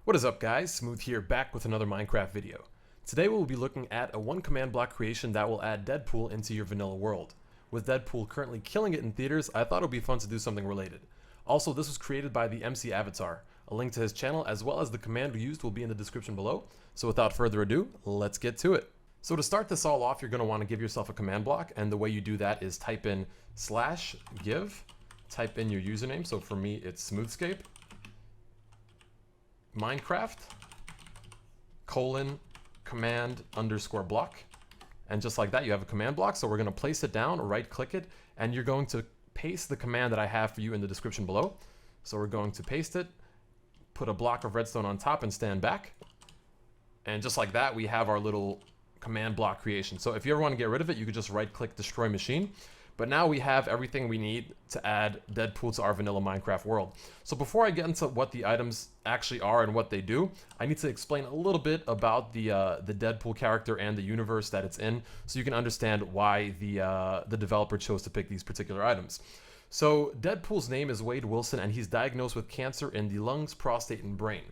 What is up, guys? Smooth here, back with another Minecraft video. Today we'll be looking at a one command block creation that will add Deadpool into your vanilla world. With Deadpool currently killing it in theaters, I thought it would be fun to do something related. Also, this was created by the MC Avatar. A link to his channel as well as the command we used will be in the description below. So without further ado, let's get to it. So to start this all off, you're going to want to give yourself a command block, and the way you do that is type in /give, type in your username. So for me, it's Smoothscape. Minecraft command _block, and just like that you have a command block. So we're going to place it down, right click it, and you're going to paste the command that I have for you in the description below. So we're going to paste it, put a block of redstone on top and stand back, and just like that we have our little command block creation. So if you ever want to get rid of it, you could just right click destroy machine. But now we have everything we need to add Deadpool to our vanilla Minecraft world. So before I get into what the items actually are and what they do, I need to explain a little bit about the Deadpool character and the universe that it's in, so you can understand why the developer chose to pick these particular items. So Deadpool's name is Wade Wilson, and he's diagnosed with cancer in the lungs, prostate, and brain.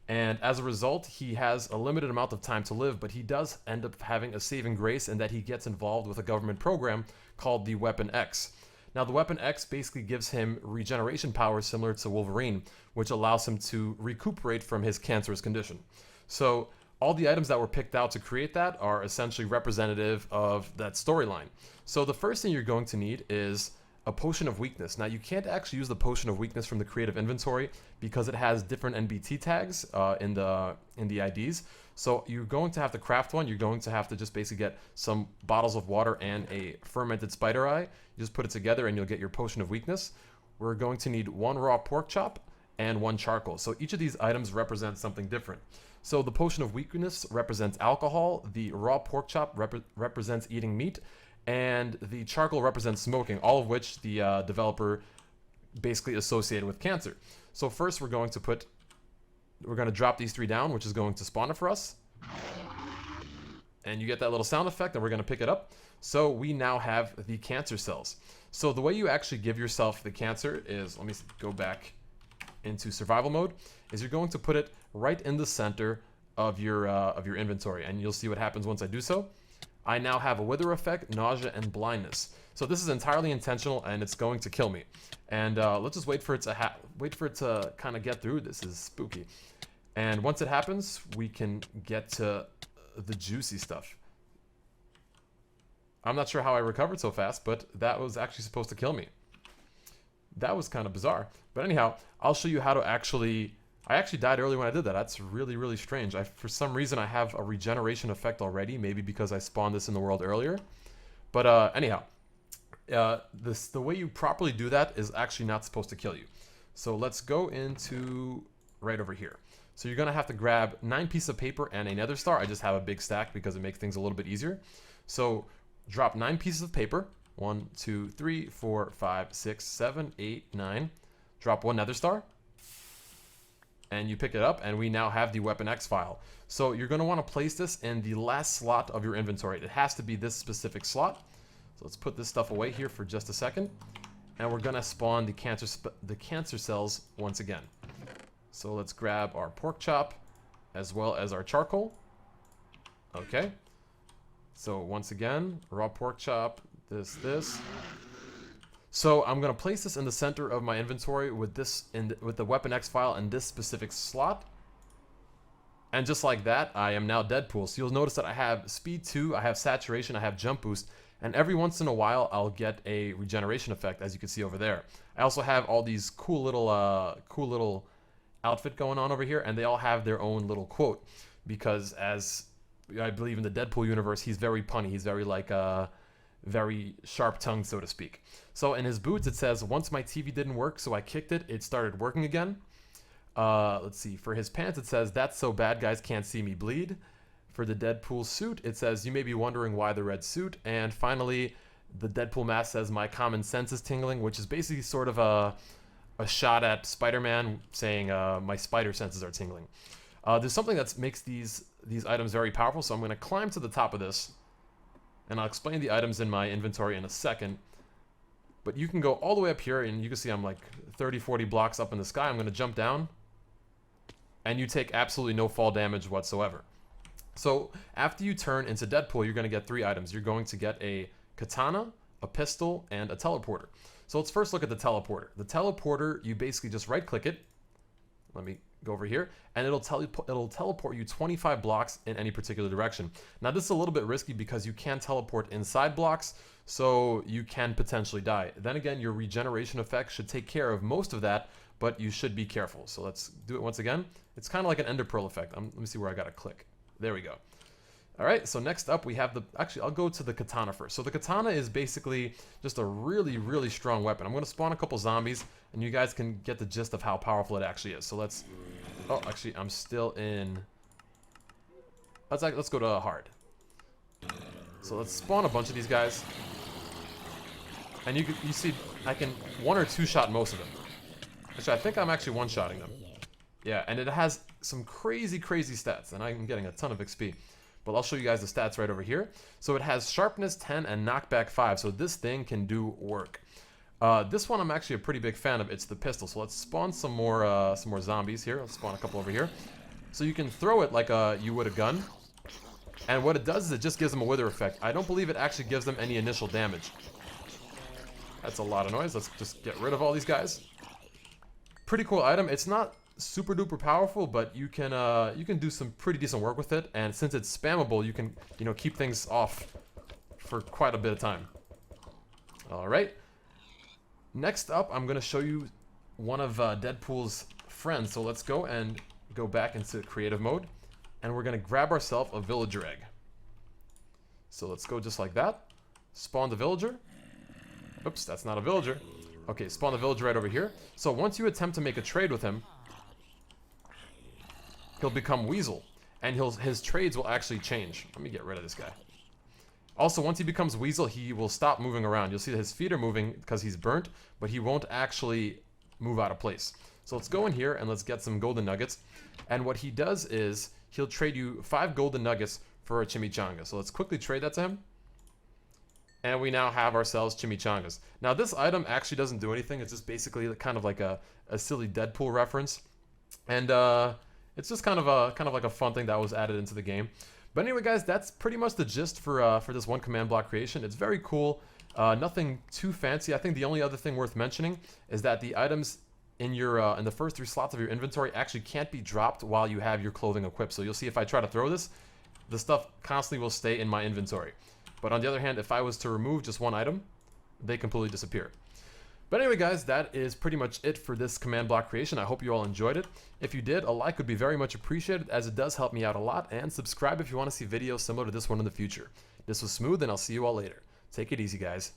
And as a result, he has a limited amount of time to live, but he does end up having a saving grace in that he gets involved with a government program called the Weapon X. Now, the Weapon X basically gives him regeneration powers similar to Wolverine, which allows him to recuperate from his cancerous condition. So all the items that were picked out to create that are essentially representative of that storyline. So the first thing you're going to need is a potion of weakness. Now, you can't actually use the potion of weakness from the creative inventory because it has different NBT tags in the IDs. So you're going to have to craft one. You're going to have to just basically get some bottles of water and a fermented spider eye. You just put it together and you'll get your potion of weakness. We're going to need one raw pork chop and one charcoal. So each of these items represents something different. So the potion of weakness represents alcohol. The raw pork chop represents eating meat. And the charcoal represents smoking, all of which the developer basically associated with cancer. So first we're going to drop these three down, which is going to spawn it for us. And you get that little sound effect, and we're going to pick it up. So we now have the cancer cells. So the way you actually give yourself the cancer is, let me go back into survival mode, is you're going to put it right in the center of your inventory, and you'll see what happens once I do so. I now have a wither effect, nausea, and blindness. So this is entirely intentional, and it's going to kill me. And let's just wait for it to kind of get through. This is spooky. And once it happens, we can get to the juicy stuff. I'm not sure how I recovered so fast, but that was actually supposed to kill me. That was kind of bizarre. But anyhow, I'll show you how to actually... I actually died early when I did that. That's really, really strange. For some reason, I have a regeneration effect already, maybe because I spawned this in the world earlier. But anyhow, the way you properly do that is actually not supposed to kill you. So let's go into right over here. So you're going to have to grab 9 pieces of paper and a nether star. I just have a big stack because it makes things a little bit easier. So drop 9 pieces of paper. 1, 2, 3, 4, 5, 6, 7, 8, 9. Drop 1 nether star. And you pick it up, and we now have the Weapon X file. So you're going to want to place this in the last slot of your inventory. It has to be this specific slot. So let's put this stuff away here for just a second. And we're going to spawn the cancer cells once again. So let's grab our pork chop as well as our charcoal. Okay. So once again, raw pork chop, this. So I'm going to place this in the center of my inventory with the Weapon X file in this specific slot. And just like that, I am now Deadpool. So you'll notice that I have speed 2, I have saturation, I have jump boost, and every once in a while I'll get a regeneration effect, as you can see over there. I also have all these cool little outfit going on over here, and they all have their own little quote, because as I believe in the Deadpool universe, he's very punny. He's very very sharp-tongued, so to speak. So in his boots, it says, once my TV didn't work, so I kicked it, it started working again. Let's see. For his pants, it says, that's so bad guys can't see me bleed. For the Deadpool suit, it says, you may be wondering why the red suit. And finally, the Deadpool mask says, my common sense is tingling, which is basically sort of a shot at Spider-Man saying, my spider senses are tingling. There's something that makes these items very powerful, so I'm going to climb to the top of this. And I'll explain the items in my inventory in a second. But you can go all the way up here, and you can see I'm like 30, 40 blocks up in the sky. I'm going to jump down. and you take absolutely no fall damage whatsoever. So after you turn into Deadpool, you're going to get 3 items. You're going to get a katana, a pistol, and a teleporter. So let's first look at the teleporter. The teleporter, you basically just right click it. Let me go over here, and it'll teleport you 25 blocks in any particular direction. Now this is a little bit risky because you can teleport inside blocks, so you can potentially die. Then again, your regeneration effect should take care of most of that, but you should be careful. So let's do it once again. It's kind of like an ender pearl effect. Let me see where I gotta click. There we go. All right, so next up we have actually I'll go to the katana first. So the katana is basically just a really, really strong weapon. I'm gonna spawn a couple zombies and you guys can get the gist of how powerful it actually is. So let's, oh, actually I'm still in, let's go to hard. So let's spawn a bunch of these guys. And you see I can 1 or 2 shot most of them. Actually, I think I'm actually one-shotting them. Yeah, and it has some crazy, crazy stats, and I'm getting a ton of XP. But I'll show you guys the stats right over here. So it has sharpness 10 and knockback 5, so this thing can do work. This one I'm actually a pretty big fan of. It's the pistol. So let's spawn some more zombies here. Let's spawn a couple over here. So you can throw it like you would a gun. And what it does is it just gives them a wither effect. I don't believe it actually gives them any initial damage. That's a lot of noise. Let's just get rid of all these guys. Pretty cool item. It's not super duper powerful, but you can do some pretty decent work with it, and since it's spammable, you can keep things off for quite a bit of time. All right, next up I'm gonna show you one of Deadpool's friends. So let's go back into creative mode, and we're gonna grab ourselves a villager egg. So let's go just like that, spawn the villager. Oops, that's not a villager. Okay, spawn the villager right over here. So once you attempt to make a trade with him, he'll become Weasel, and his trades will actually change. Let me get rid of this guy. Also, once he becomes Weasel, he will stop moving around. You'll see that his feet are moving because he's burnt, but he won't actually move out of place. So let's go in here and let's get some golden nuggets. And what he does is he'll trade you 5 golden nuggets for a chimichanga. So let's quickly trade that to him. And we now have ourselves chimichangas. Now this item actually doesn't do anything. It's just basically kind of like a silly Deadpool reference. And it's just kind of like a fun thing that was added into the game. But anyway, guys, that's pretty much the gist for this one command block creation. It's very cool. Nothing too fancy. I think the only other thing worth mentioning is that the items in the first 3 slots of your inventory actually can't be dropped while you have your clothing equipped. So you'll see if I try to throw this, the stuff constantly will stay in my inventory. But on the other hand, if I was to remove just one item, they completely disappear. But anyway, guys, that is pretty much it for this command block creation. I hope you all enjoyed it. If you did, a like would be very much appreciated, as it does help me out a lot. And subscribe if you want to see videos similar to this one in the future. This was Smooth, and I'll see you all later. Take it easy, guys.